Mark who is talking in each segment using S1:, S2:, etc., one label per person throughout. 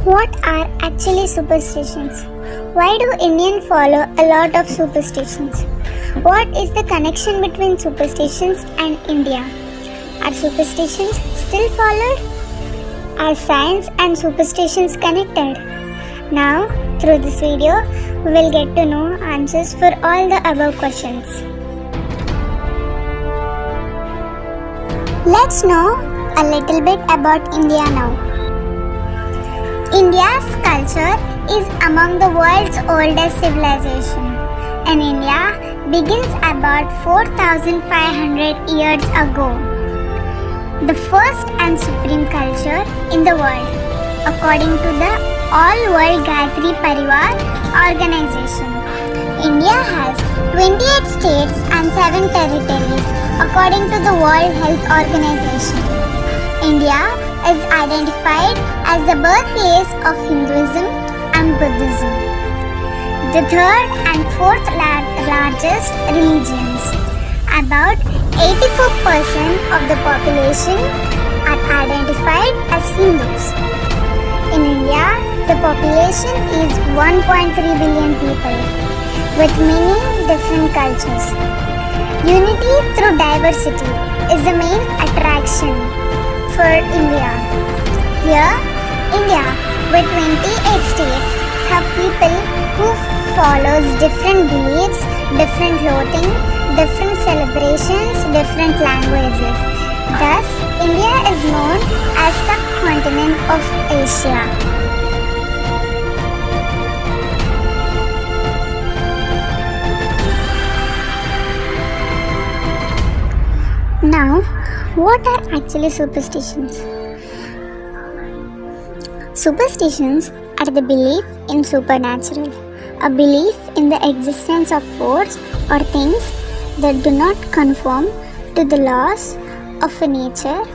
S1: What are actually superstitions? Why do Indians follow a lot of superstitions? What is the connection between superstitions and India? Are superstitions still followed? Are science and superstitions connected? Now, through this video, we will get to know answers for all the above questions. Let's know a little bit about India now. India's culture is among the world's oldest civilization, and India begins about 4,500 years ago. The first and supreme culture in the world, according to the All World Gayatri Parivar organization. India has 28 states and 7 territories, according to the World Health Organization. India is identified as the birthplace of Hinduism and Buddhism, the third and fourth largest religions. About 84% of the population are identified as Hindus. In India, the population is 1.3 billion people with many different cultures. Unity through diversity is the main attraction for India. Here, India, with 28 states, have people who follows different beliefs, different clothing, different celebrations, different languages. Thus, India is known as the continent of Asia. Now, what are actually superstitions? Superstitions are the belief in supernatural, a belief in the existence of force or things that do not conform to the laws of nature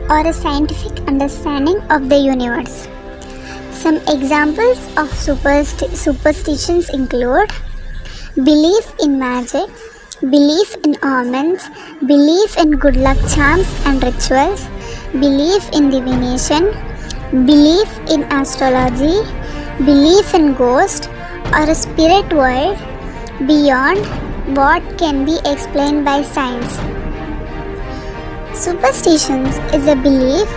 S1: or a scientific understanding of the universe. Some examples of superstitions include belief in magic, belief in omens, belief in good luck charms and rituals, belief in divination, belief in astrology, belief in ghost or a spirit world beyond what can be explained by science. Superstitions is a belief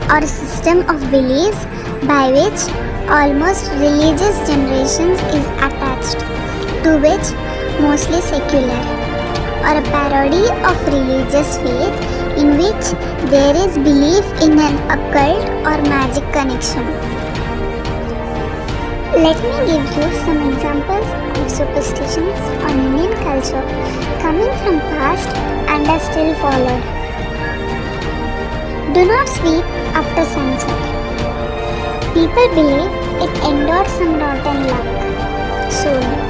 S1: or a system of beliefs by which almost religious generations is attached, to which mostly secular, or a parody of religious faith in which there is belief in an occult or magic connection. Let me give you some examples of superstitions on Indian culture coming from past and are still followed. Do not sleep after sunset. People believe it endures some rotten luck, soul.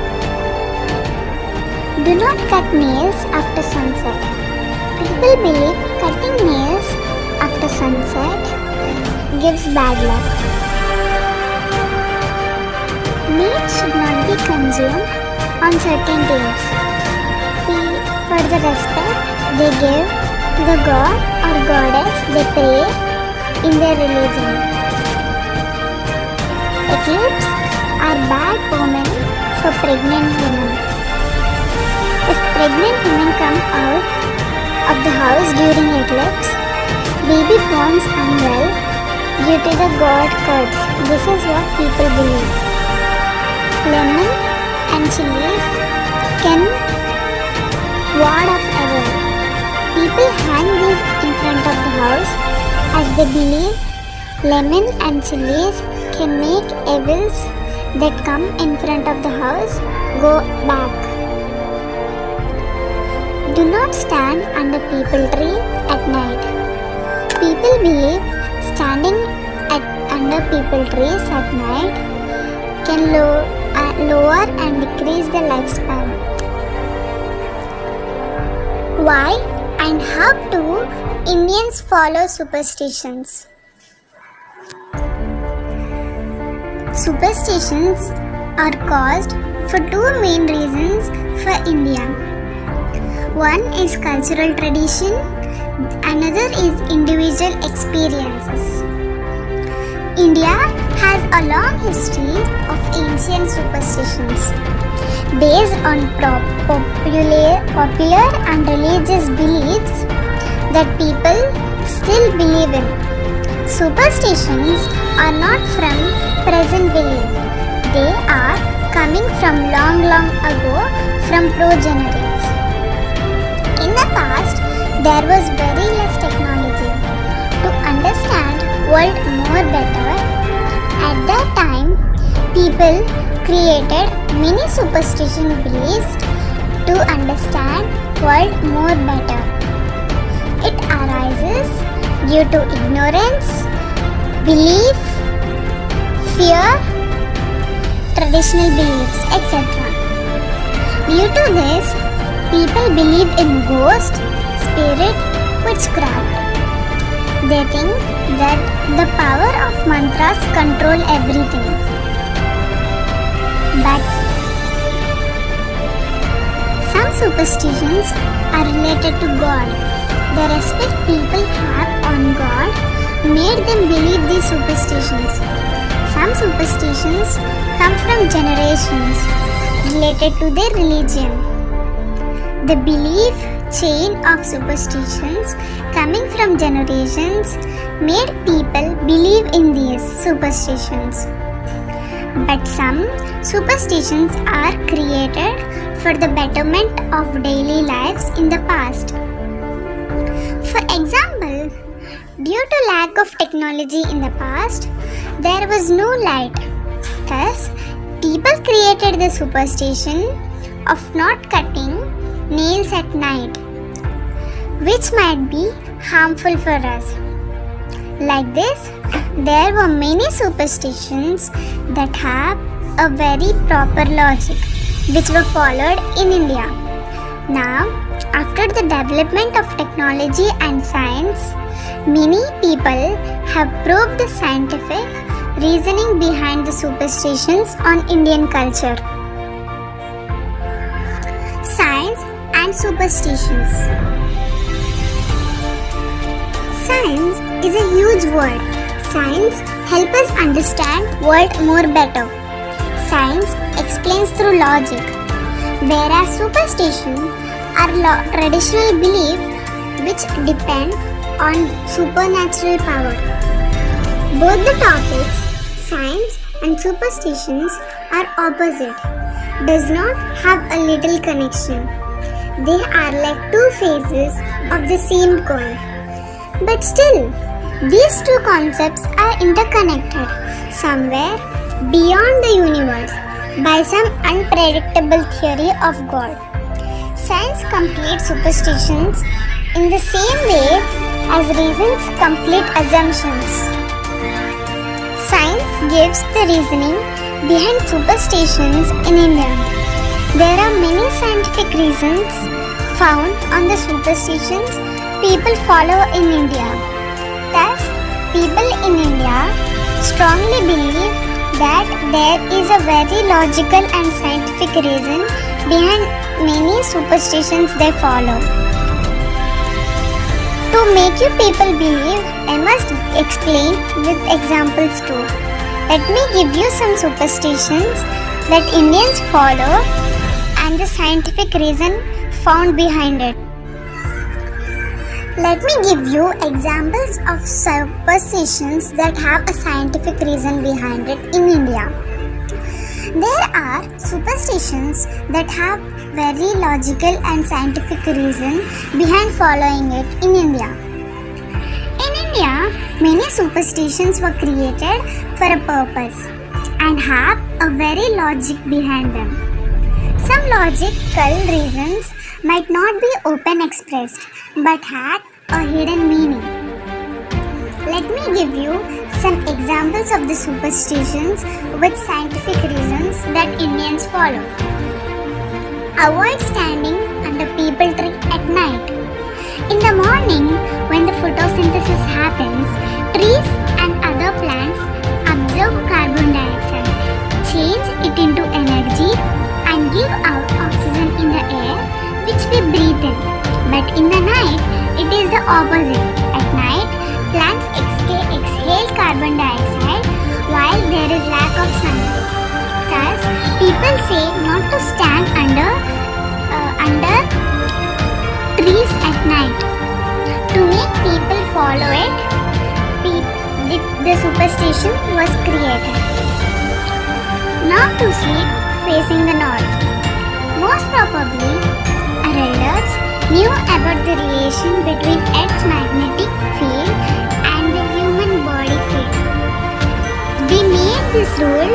S1: Do not cut nails after sunset. People believe cutting nails after sunset gives bad luck. Meat should not be consumed on certain days for the respect they give to the god or goddess they pray in their religion. Eclipses are bad omen for pregnant women. If pregnant women come out of the house during eclipse, baby forms unwell due to the god curse. This is what people believe. Lemon and chilies can ward off evil. People hang these in front of the house as they believe lemon and chilies can make evils that come in front of the house go back. Do not stand under peepal tree at night. People believe standing under peepal trees at night can lower and decrease the lifespan. Why and how do Indians follow superstitions? Superstitions are caused for two main reasons for India. One is cultural tradition, another is individual experiences. India has a long history of ancient superstitions based on popular and religious beliefs that people still believe in. Superstitions are not from present belief. They are coming from long ago from progenitors. In the past, there was very less technology to understand world more better. At that time, people created many superstition beliefs to understand world more better. It arises due to ignorance, belief, fear, traditional beliefs, etc. Due to this, people believe in ghost, spirit, witchcraft. They think that the power of mantras control everything. But some superstitions are related to God. The respect people have on God made them believe these superstitions. Some superstitions come from generations related to their religion. The belief chain of superstitions coming from generations made people believe in these superstitions. But some superstitions are created for the betterment of daily lives in the past. For example, due to lack of technology in the past, there was no light. Thus, people created the superstition of not cutting nails at night, which might be harmful for us. Like this, there were many superstitions that have a very proper logic, which were followed in India. Now, after the development of technology and science, many people have proved the scientific reasoning behind the superstitions on Indian culture. Science and superstitions. Science is a huge word. Science helps us understand world more better. Science explains through logic, whereas superstition are traditional beliefs which depend on supernatural power. Both the topics, science and superstitions, are opposite, does not have a little connection. They are like two faces of the same coin. But still, these two concepts are interconnected somewhere beyond the universe by some unpredictable theory of God. Science completes superstitions in the same way as reasons complete assumptions. Science gives the reasoning behind superstitions in India. There are many scientific reasons found on the superstitions people follow in India. Thus, people in India strongly believe that there is a very logical and scientific reason behind many superstitions they follow. To make you people believe, I must explain with examples too. Let me give you some superstitions that Indians follow and the scientific reason found behind it. Let me give you examples of superstitions that have a scientific reason behind it in India. There are superstitions that have very logical and scientific reason behind following it in India. In India, many superstitions were created for a purpose and have a very logic behind them. Some logical reasons might not be open expressed but had a hidden meaning. Let me give you some examples of the superstitions with scientific reasons that Indians follow. Avoid standing under peepal tree at night. In the morning, when the photosynthesis happens, trees and other plants absorb carbon dioxide, change it into energy and give out oxygen in the air which we breathe in. But in the night, it is the opposite. At night, plants exhale carbon dioxide there is lack of sunlight. Thus, people say not to stand under trees at night. To make people follow it, the superstition was created. Not to sleep facing the north. Most probably, our elders knew about the relation between Earth's magnetic field and the human body field. They made this rule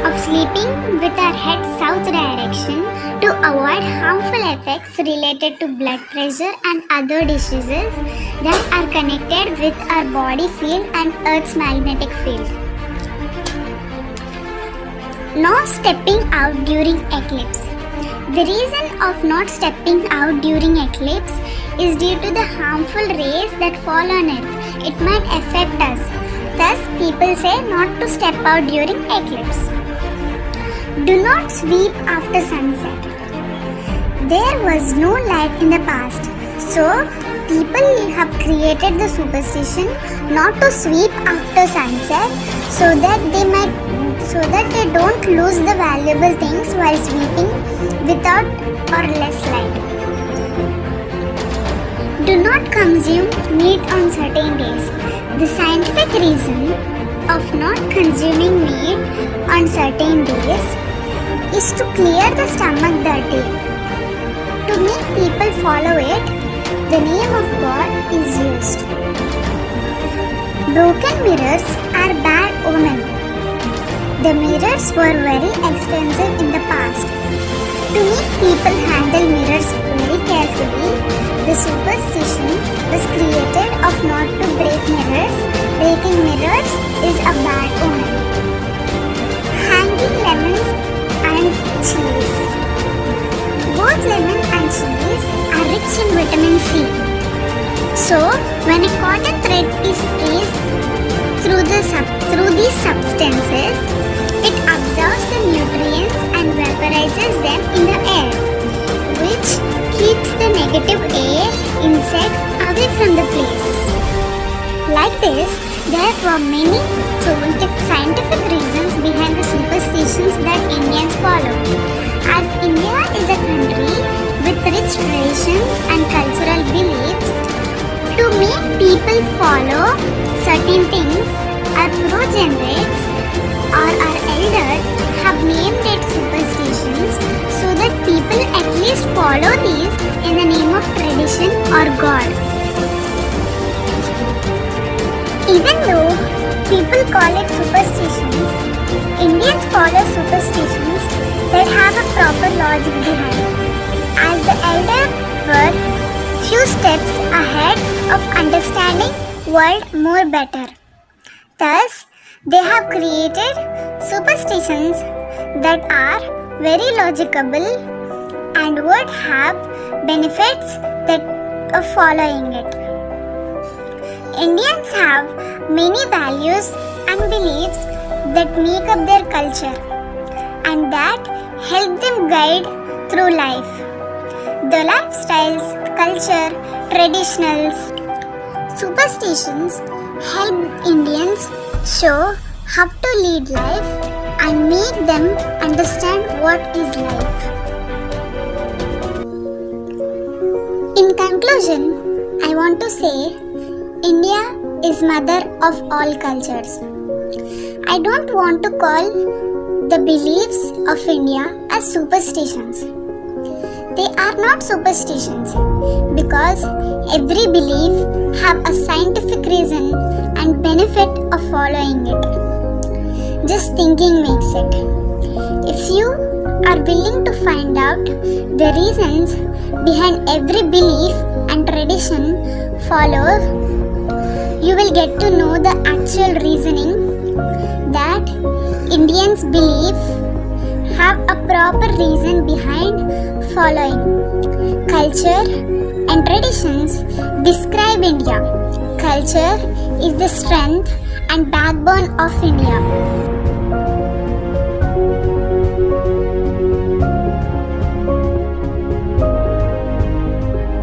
S1: of sleeping with our head south direction to avoid harmful effects related to blood pressure and other diseases that are connected with our body field and Earth's magnetic field. No stepping out during eclipse. The reason of not stepping out during eclipse is due to the harmful rays that fall on Earth. It might affect us. Thus, people say not to step out during eclipse. Do not sweep after sunset. There was no light in the past, so people have created the superstition not to sweep after sunset so that they don't lose the valuable things while sweeping without or less light. Do not consume meat on certain days. The scientific reason of not consuming meat on certain days is to clear the stomach that day. To make people follow it, the name of God is used. Broken mirrors are bad omen. The mirrors were very expensive in the past. To make people handle mirrors very carefully, the superstition was created of not to break mirrors. Breaking mirrors is a bad omen. Hanging lemons and chilies. Both lemon and chilies are rich in vitamin C. So, when a cotton thread is squeezed through these substances, it absorbs the nutrients and vaporizes them in the air, which keeps the negative air insects away from the place. Like this, there were many scientific reasons behind the superstitions that Indians follow. As India is a country with rich traditions and cultural beliefs, to make people follow certain things, our progenitors or our elders have named it superstitions so that people at least follow these in the name of tradition or God. Even though people call it superstitions, Indians follow superstitions that have a proper logic behind, as the elder were few steps ahead of understanding world more better. Thus, they have created superstitions that are very logicable and would have benefits of following it. Indians have many values and beliefs that make up their culture and that help them guide through life. The lifestyles, culture, traditionals, superstitions help Indians show how to lead life and make them understand what is life. In conclusion, I want to say India is mother of all cultures. I don't want to call the beliefs of India as superstitions. They are not superstitions because every belief have a scientific reason and benefit of following it. Just thinking makes it. If you are willing to find out the reasons behind every belief and tradition followed, you will get to know the actual reasoning that Indians believe have a proper reason behind following. Culture and traditions describe India. Culture is the strength and backbone of India.